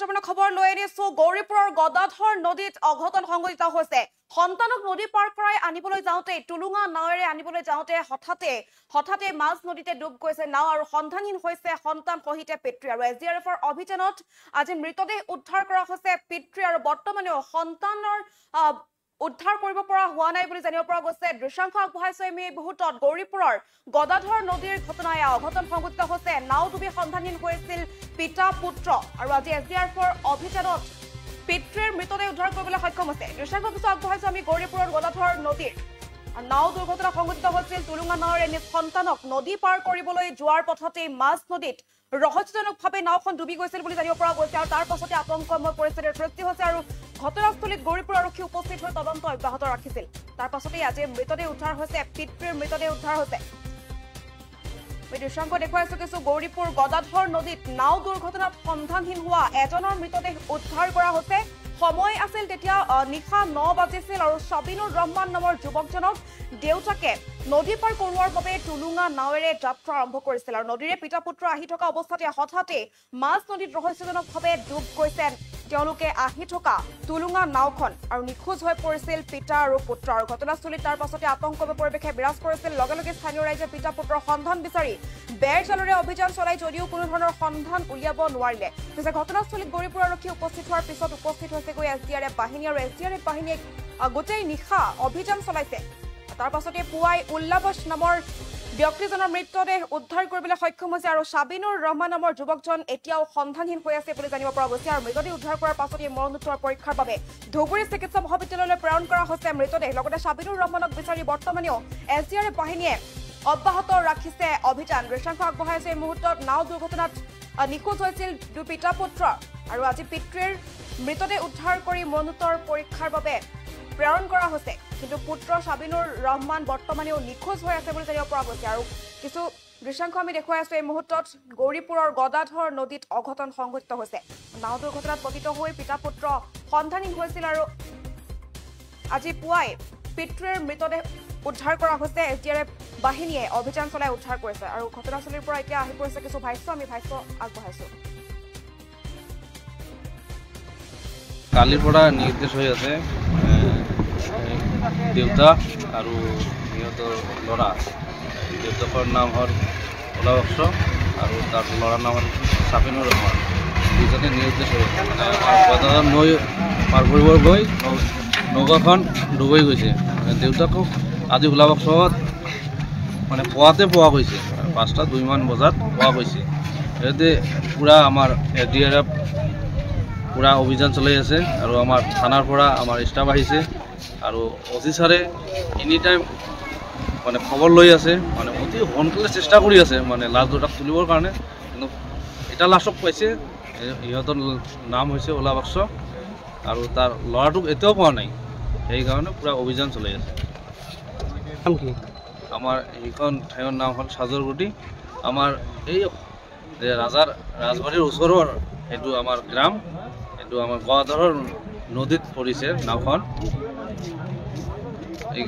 গুৰুত্বপূৰ্ণ খবৰ লৈ আনিছো গৌৰীপুৰৰ গদাধৰ নদীত অঘটন সংঘটিত হৈছে সন্তানক নদী পাৰ কৰাই আনিবলৈ যাওঁতে টুলুঙা নাৱেৰে আনিবলৈ যাওঁতে হঠাতে মাছ নদীতে ডুব গৈছে নাও আৰু সন্ধানহীন হৈছে সন্তান সহিতে পিতৃ আৰু এছডিআৰএফৰ অভিযানত আজি মৃতদেহ উদ্ধাৰ কৰা হৈছে পিতৃ আৰু বৰ্তমানেও সন্তানৰ উদ্ধাৰ কৰিব পৰা হোৱা নাই বুলি জানিব পৰা গৈছে দৃশ্যাংশ আগবঢ়াইছে আমি এই মুহূৰ্তত গৌৰীপুৰৰ গদাধৰ নদীৰ ঘটনায় অঘটন সংঘটিত হৈছে নাও ডুবি সন্ধানহীন হৈছিল পিতা পুত্ৰ আৰু আজি এছডিআৰএফৰ অভিযানত পিতৃৰ মৃতদেহ উদ্ধাৰ কৰিবলৈ সক্ষম হৈছে দৃশ্যাংশ কিছু আগবঢ়াইছে আমি গৌৰীপুৰৰ গদাধৰ নদীৰ নাও দুৰ্ঘটনা সংঘটিত হৈছিল টুলুঙা নাৱেৰে নিজ সন্তানক নদী পাৰ কৰিবলৈ যোৱাৰ পথতে মাছ নদীত ৰহস্যজনকভাৱে নাওখন ডুবি গৈছিল বুলি জানিব পৰা গৈছে আৰু তাৰ পাছতে আতংকময় পৰিস্থিতিৰ সৃষ্টি হৈছে আৰু ঘটনাস্থলীত গৌৰীপুৰ আৰক্ষী উপস্থিত হৈ তদন্ত অব্যাহত ৰাখিছিল তাৰ পাছতে আজি মৃতদেহ উদ্ধাৰ হৈছে পিতৃৰ মৃতদেহ উদ্ধাৰ হৈছে দৃশ্যাংশ দেখুৱাইছো কিছু গৌৰীপুৰ গদাধৰ নদীত নাও দুৰ্ঘটনাত সন্ধানহীন হোৱা এজনৰ মৃতদেহ উদ্ধাৰ কৰা হৈছে সময় আছিল তেতিয়া নিশা 9 বাজিছিল আৰু সাবিনুৰ ৰহমান নামৰ যুৱকজনক দেউতাকে নদী পাৰ কৰোৱাৰ বাবে টুলুঙা নাৱেৰে যাত্ৰা আৰম্ভ কৰিছিল আৰু নদীৰে পিতা পুত্ৰ আহি থকা অৱস্থাতে হঠাতে মাছ নদীত ৰহস্যজনকভাৱে ডুব গৈছে তেওঁলোকে আহি থকা টুলুঙা নাওখন আৰু নিখোজ হৈ পৰিছিল পিতা আৰু পুত্ৰ আৰু ঘটনাস্থলীত তাৰ পাছতে আতংকময় পৰিৱেশে বিৰাজ কৰিছিল লগে লগে স্থানীয় ৰাইজে পিতা পুত্ৰৰ সন্ধান বিচাৰি বেৰ জালৰে অভিযান চলাই যদিও কোনো ধৰণৰ সন্ধান উলিয়াব নোৱাৰিলে পিছে ঘটনাস্থলীত গৌৰীপুৰ আৰক্ষী উপস্থিত হোৱাৰ পিছত উপস্থিত হৈছেগৈ এছডিআৰএফ বাহিনী আৰু এছডিআৰএফ বাহিনীয়ে গোটেই নিশা অভিযান চলাইছে তাৰ পাছতে পুৱাই উল্লাবশ নামৰ ব্যক্তিজনৰ মৃতদেহ উদ্ধাৰ কৰিবলৈ সক্ষম হৈছে আৰু সাবিনুৰ ৰহমান নামৰ যুৱকজন এতিয়াও সন্ধানহীন হৈ আছে বুলি জানিব পৰা গৈছে আৰু মৃতদেহ উদ্ধাৰ কৰাৰ পাছতে মৰণোত্তৰ পৰীক্ষাৰ বাবে ধুবুৰী চিকিৎসা মহাবিদ্যালয়লৈ প্ৰেৰণ কৰা হৈছে মৃতদেহ লগতে সাবিনুৰ ৰহমানক বিচাৰি বৰ্তমানেও এছডিআৰএফ বাহিনীয়ে অব্যাহত ৰাখিছে অভিযান দৃশ্যাংশ আগবঢ়াইছে এই মুহূৰ্তত নাও দুৰ্ঘটনাত নিখোজ হৈছিল দুই পিতা পুত্ৰ আৰু আজি পিতৃৰ মৃতদেহ উদ্ধাৰ কৰি মৰণোত্তৰ পৰীক্ষাৰ বাবে প্ৰেৰণ কৰা হৈছে কিন্তু পুত্ৰ সাবিনুৰ ৰহমান বৰ্তমানেও নিখোজ হৈ আছে বুলি জানিব পৰা গৈছে আৰু কিছু দৃশ্যাংশ আমি দেখুৱাই আছো এই মুহূৰ্তত গৌৰীপুৰৰ গদাধৰ নদীত অঘটন সংঘটিত হৈছে নাও দুৰ্ঘটনাত পতিত হৈ পিতা পুত্ৰ সন্ধানহীন হৈছিল আৰু আজি পুৱাই পিতৃৰ মৃতদেহ উদ্ধাৰ কৰা হৈছে এছডিআৰএফ বাহিনীয়ে অভিযান চলাই উদ্ধাৰ কৰিছে আৰু ঘটনাস্থলীৰ পৰা এতিয়া আহি পৰিছে কিছু ভাষ্য আমি ভাষ্য আগবঢ়াইছো কালিৰ পৰা নিৰ্দেশ হৈ আছে দেউতা আৰু সিহঁতৰ ল'ৰা দেউতাকৰ নাম হ'ল ওলাবক্স আৰু তাৰ ল'ৰাৰ নাম হ'ল সাবিনুৰ ৰহমান দুজনে নিৰ্দেশ হৈ আছে মানে গদাধৰ নৈ পাৰ কৰিব গৈ নৌকাখন ডুবাই গৈছে দেউতাকক আজি ওলাবক্সত মানে পোৱা গৈছে 5:02 বজাত পোৱা গৈছে ইয়াতে পূৰা আমাৰ এছডিআৰএফ পুৰা অভিযান চলাই আছে আৰু আমাৰ থানাৰ পৰা আমাৰ ষ্টাফ আহিছে আৰু অজি ছাৰে এনি টাইম মানে খবৰ লৈ আছে মানে অতি সোনকালে চেষ্টা কৰি আছে মানে লাশ দুটাক তুলিবৰ কাৰণে কিন্তু এটা লাশক পাইছে ইহঁতৰ নাম হৈছে ওলাবক্স আৰু তাৰ ল'ৰাটোক এতিয়াও পোৱা নাই সেইকাৰণে পুৰা অভিযান চলাই আছে আমাৰ এইখন ঠাইৰ নাম হ'ল সাজৰগুটি আমাৰ এই ৰাজবাৰীৰ ওচৰৰ এইটো আমাৰ গ্ৰাম এইটো আমাৰ গদাধৰ নদীত পৰিছে নাওখন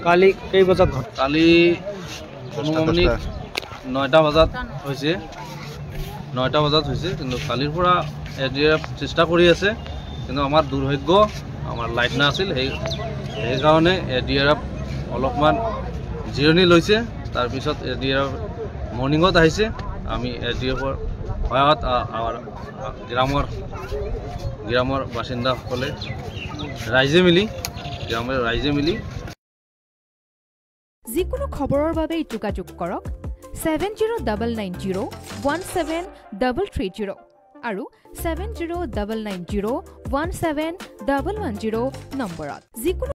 কালি কেই বজাত কালি 9টা বজাত হৈছে 9টা বজাত হৈছে কিন্তু কালিৰ পৰা এছডিআৰএফ চেষ্টা কৰি আছে কিন্তু আমাৰ দুৰ্ভাগ্য আমাৰ লাইট নাছিল সেইকাৰণে এছডিআৰএফ অলপমান জিৰণি লৈছে তাৰপিছত এছডিআৰএফ মৰ্ণিঙত আহিছে আমি এছডিএফৰ সহায়ত আমাৰ গ্ৰামৰ বাসিন্দাসকলে ৰাইজে মিলি যিকোনো খবৰৰ বাবে যোগাযোগ কৰক 7099017330 আৰু 7099017110 নম্বৰত যিকোনো